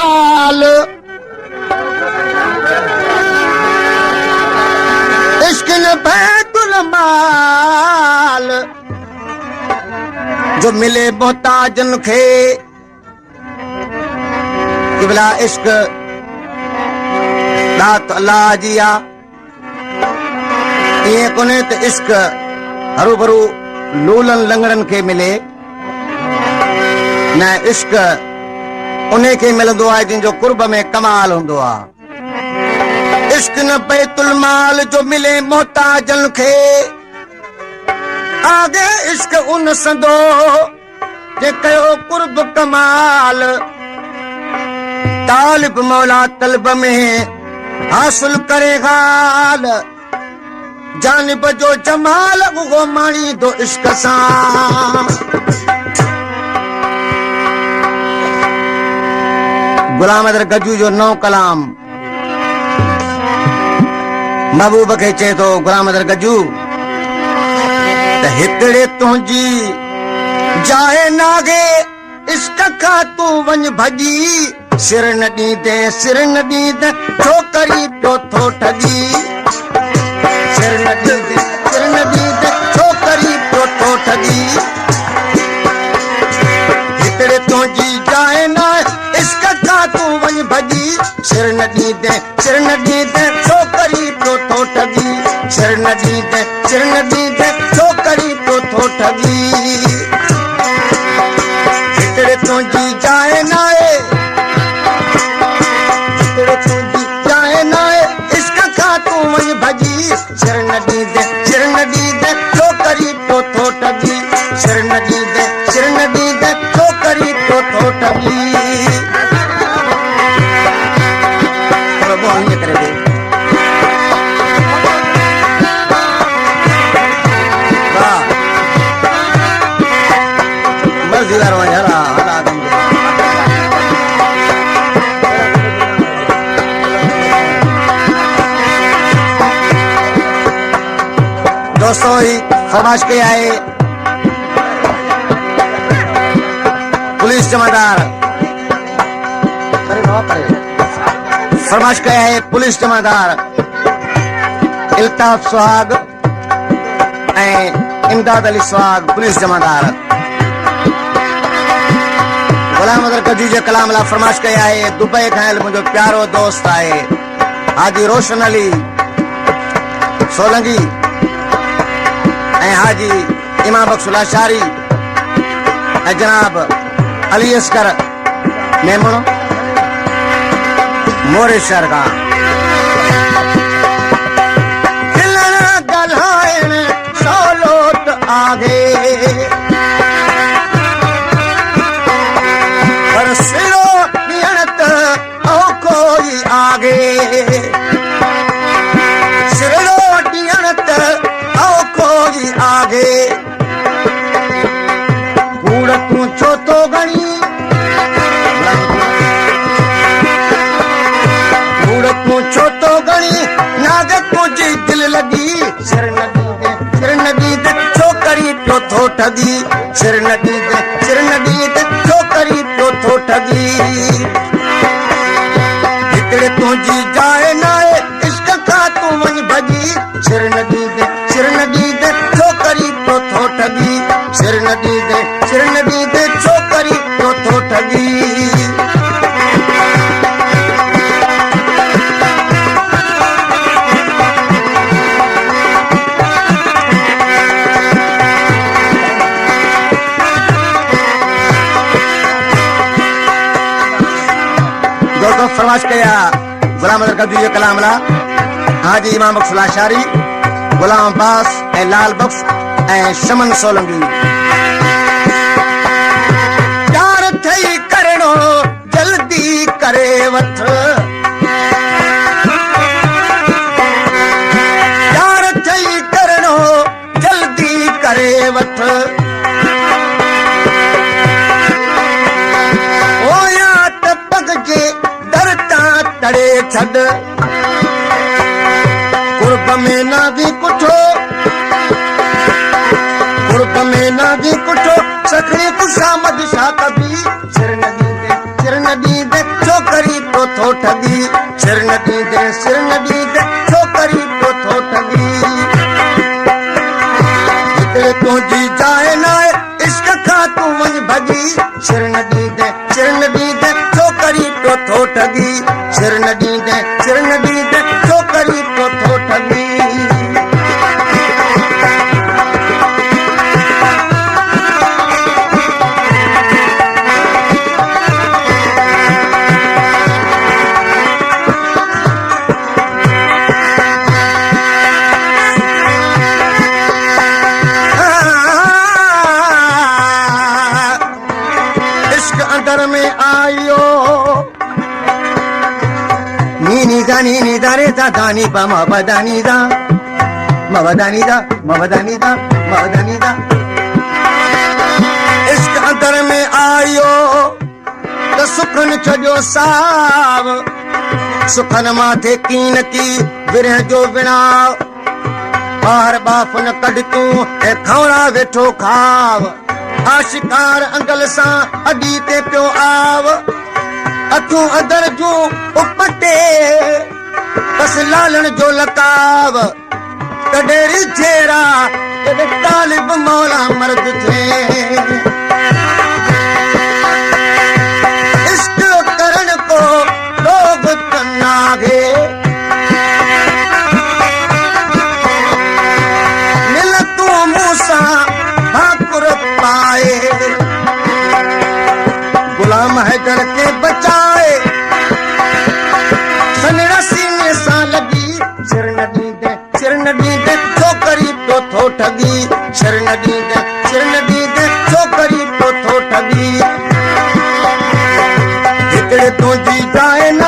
माल इश्क न बैतुल माल जो मिले मोहताजन खे किबला इश्क दात अल्लाह जी आ ये कोने त इश्क हरू भरू लूलन लंगड़न के मिले न इश्क उन्हें के मिलंदो आहे जिन जो कुर्ब में कमाल हुंदो आ इश्क न बैतुल माल जो मिले मोहताजन खे आगे इश्क उन संदो जे कयो कुर्ब कमाल तालिब मौला तलब में हासिल करे गाल जानिब जो जमाल उगो माणी दो इश्क सां गुलाम अदर गजू जो नौ कलाम महबूब खे चए थो गुलाम अदर गजू त हिकड़े तुंहिंजी जाए नागे इश्क खां तूं वञ भॼी सिर न ॾींदे छोकरी पियो थो ठगी सिर न ॾींदे छोकरी पियो थो ठगी हिकड़े तुंहिंजी जाए न इश्क खां तूं वञ भॼी सिर न ॾींदे छोकरी पियो थो ठगी सिर न ॾींदे छोकरी पियो थो ठगी हिकड़े तुंहिंजी जाए न इश्क खां तूं वञ भॼी सिर न ॾींदे छोकरी पियो थो ठगी सिर न ॾींदे छोकरी पियो थो ठगी दोस्तों ही फरमाश के आए पुलिस जमादार फरमाश के आए पुलिस जमादार इल्ताफ सुहाग इमदाद अली सुहाग पुलिस जमादार गुलाम अदर गजू जे कलाम ला फरमाश के आए दुबई खायल मुझो प्यारो दोस्त आए हाजी रोशन अली सोलंगी हाजी इमाम बख्शुल्लाह शारी जनाब अली अस्कर मेमून मोरे शहर का गलायण सोलोत आगे पर सिरो ॾियण त ओ कोई आगे सिरो ॾियण त आगे कूड़ तू छो तो गणी कूड़ तू छो तो गणी नाग तुझी दिल लगी सिर न ॾींदे छोकरी पियो थो ठगी सिर न ॾींदे छोकरी पियो थो ठगी हिकड़े तुंहिंजी जाए न इश्क खां तूं वञ भॼी सिर न ॾींदे छोकरी पियो थो ठगी सिर न ॾींदे छोकरी पियो थो ठगी दोस्तों फरमाश कया गुलाम अदर गजू जे कलाम ला हाजी इमाम बख्शुल्लाह शारी गुलाम अब्बास लाल बख्श शमन सोलंगी प्यार थई करणो जल्दी करे वठ प्यार थई करणो जल्दी करे वठ ओया त पग जे दरता तड़े छॾ कुर्ब में ना भी कुठो कुर्ब में ना भी कुठो सखड़ी खुशामद शाह कभी सिर न ॾींदे छोकरी थो ठगी सिर न ॾींदे छोकरी पियो थो ठगी हिते तुंहिंजी जाइ न आहे इश्क खां तूं वञ भॼी सिर न ॾींदे छोकरी पियो थो ठगी सिर न ॾींदे छोकरी पियो थो ठगी में आयो नी दा रे दा दानी पा मा बदानी दा इश्क अंदर में आयो तो सुखन छजो साव सुखन माथे कीन की विरह जो विणाव बाहर बाफ न कढ तूं ए खवड़ा वेठो खाव आशिकार अंगल सां अडी ते पियो आव अखियूं अंदर जूं उपटे बस लालण जो लकाव कॾहिं झेरा कॾहिं तालिब मौला मर्द थे इश्क करण को लोग तनागे मिल तूं मूंसां भाकुर पाए गुलाम हैदर के बचाए सनड़ा सीने सां लगी सिर न ॾींदे छोकरी पियो थो ठगी सिर न ॾींदे छोकरी पियो थो ठगी हिकिड़े तुंहिंजी जाइ न